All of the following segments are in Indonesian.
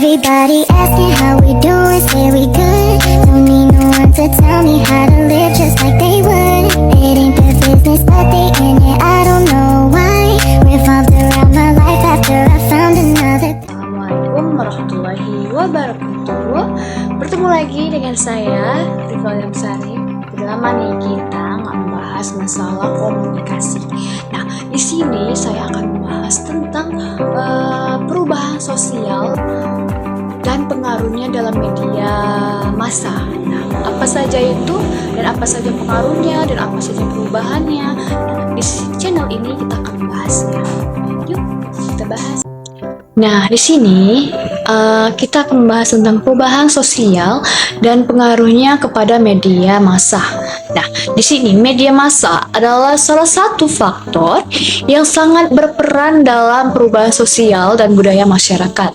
Everybody asking how we doing, say we good. Don't need no one to tell me how to live just like they would. It ain't their business, but they in it, I don't know why. Revolved around my life after I found another. Assalamualaikum warahmatullahi wabarakatuh. Bertemu lagi dengan saya, Rival Yamsari. Udah lama nih kita nggak membahas masalah komunikasi. Nah, di sini saya akan membahas tentang perubahan sosial dan pengaruhnya dalam media massa. Nah, apa saja itu dan apa saja pengaruhnya dan apa saja perubahannya. Nah, di channel ini kita akan membahasnya. Yuk, kita bahas. Nah, di sini kita akan membahas tentang perubahan sosial dan pengaruhnya kepada media massa. Nah, di sini media massa adalah salah satu faktor yang sangat berperan dalam perubahan sosial dan budaya masyarakat.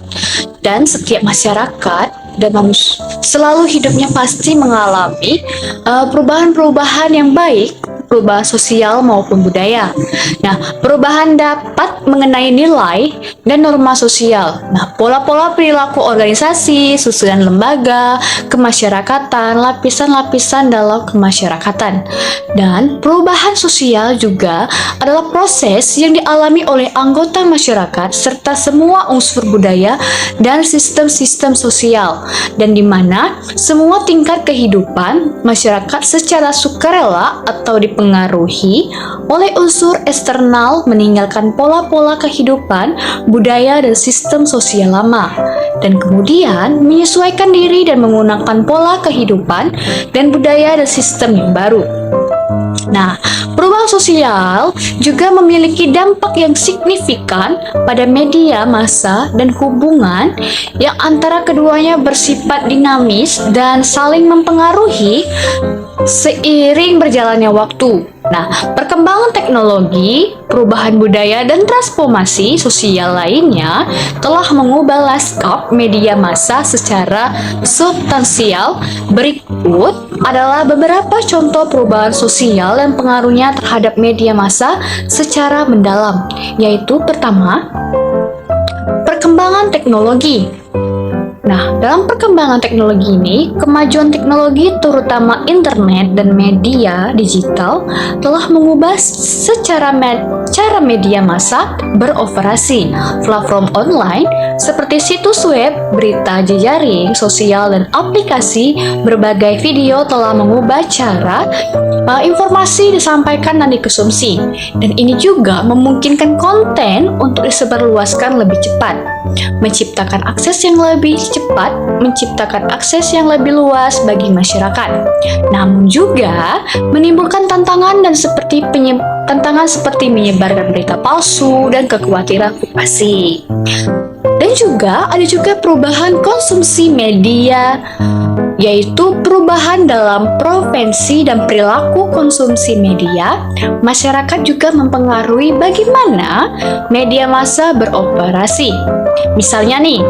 Dan setiap masyarakat dan manusia selalu hidupnya pasti mengalami perubahan-perubahan yang baik, perubahan sosial maupun budaya. Nah, perubahan dapat mengenai nilai dan norma sosial. Nah, pola-pola perilaku organisasi, susunan lembaga, kemasyarakatan, lapisan-lapisan dalam kemasyarakatan. Dan perubahan sosial juga adalah proses yang dialami oleh anggota masyarakat serta semua unsur budaya dan sistem-sistem sosial, dan di mana semua tingkat kehidupan masyarakat secara sukarela atau dipengaruhi oleh unsur eksternal meninggalkan pola-pola kehidupan, budaya, dan sistem sosial lama, dan kemudian menyesuaikan diri dan menggunakan pola kehidupan dan budaya dan sistem yang baru. Nah, perubahan sosial juga memiliki dampak yang signifikan pada media massa dan hubungan yang antara keduanya bersifat dinamis dan saling mempengaruhi seiring berjalannya waktu. Nah, perkembangan teknologi, perubahan budaya, dan transformasi sosial lainnya telah mengubah lanskap media massa secara substansial. Berikut adalah beberapa contoh perubahan sosial dan pengaruhnya terhadap media massa secara mendalam, yaitu pertama, perkembangan teknologi. Nah, dalam perkembangan teknologi ini, kemajuan teknologi terutama internet dan media digital telah mengubah cara media massa beroperasi. Platform online seperti situs web, berita jejaring, sosial, dan aplikasi berbagai video telah mengubah cara informasi disampaikan dan dikonsumsi. Dan ini juga memungkinkan konten untuk disebarluaskan lebih cepat, menciptakan akses yang lebih cepat, menciptakan akses yang lebih luas bagi masyarakat. Namun juga menimbulkan tantangan seperti menyebarkan berita palsu dan kekhawatiran privasi. Dan juga ada perubahan konsumsi media, yaitu perubahan dalam preferensi dan perilaku konsumsi media. Masyarakat juga mempengaruhi bagaimana media massa beroperasi. Misalnya nih,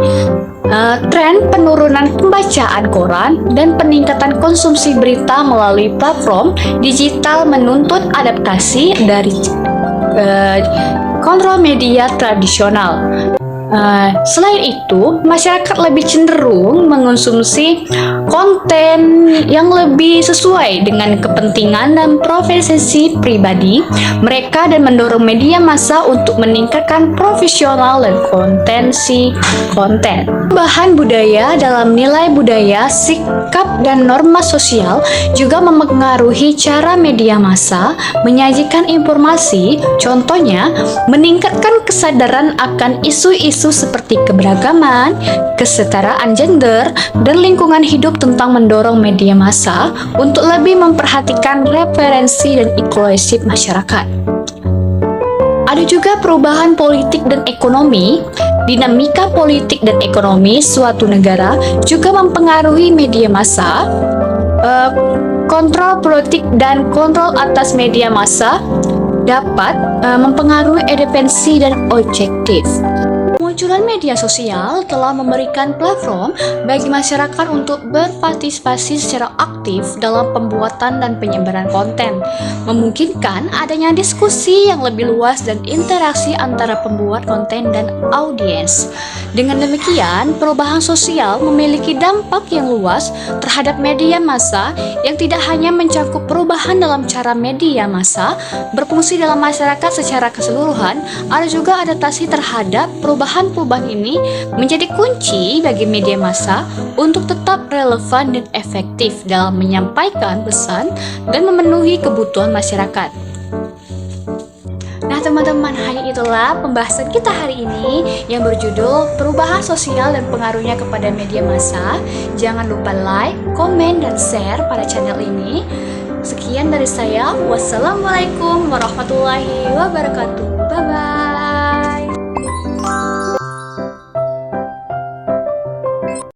tren penurunan pembacaan koran dan peningkatan konsumsi berita melalui platform digital menuntut adaptasi dari kontrol media tradisional. Selain itu, masyarakat lebih cenderung mengonsumsi konten yang lebih sesuai dengan kepentingan dan preferensi pribadi mereka dan mendorong media massa untuk meningkatkan profesional dan konten. Perubahan budaya dalam nilai budaya, sikap, dan norma sosial juga mempengaruhi cara media massa menyajikan informasi. Contohnya, meningkatkan kesadaran akan isu-isu seperti keberagaman, kesetaraan gender, dan lingkungan hidup tentang mendorong media massa untuk lebih memperhatikan referensi dan inklusif masyarakat. Ada juga perubahan politik dan ekonomi. Dinamika politik dan ekonomi suatu negara juga mempengaruhi media massa. Kontrol politik dan kontrol atas media massa dapat mempengaruhi independensi dan objektif. Kemunculan media sosial telah memberikan platform bagi masyarakat untuk berpartisipasi secara aktif dalam pembuatan dan penyebaran konten, memungkinkan adanya diskusi yang lebih luas dan interaksi antara pembuat konten dan audiens. Dengan demikian, perubahan sosial memiliki dampak yang luas terhadap media massa yang tidak hanya mencakup perubahan dalam cara media massa berfungsi dalam masyarakat secara keseluruhan, ada juga adaptasi terhadap perubahan-perubahan ini menjadi kunci bagi media massa untuk tetap relevan dan efektif dalam menyampaikan pesan dan memenuhi kebutuhan masyarakat. Nah teman-teman, hanya itulah pembahasan kita hari ini yang berjudul perubahan sosial dan pengaruhnya kepada media massa. Jangan lupa like, komen, dan share pada channel ini. Sekian dari saya. Wassalamualaikum warahmatullahi wabarakatuh. Bye-bye.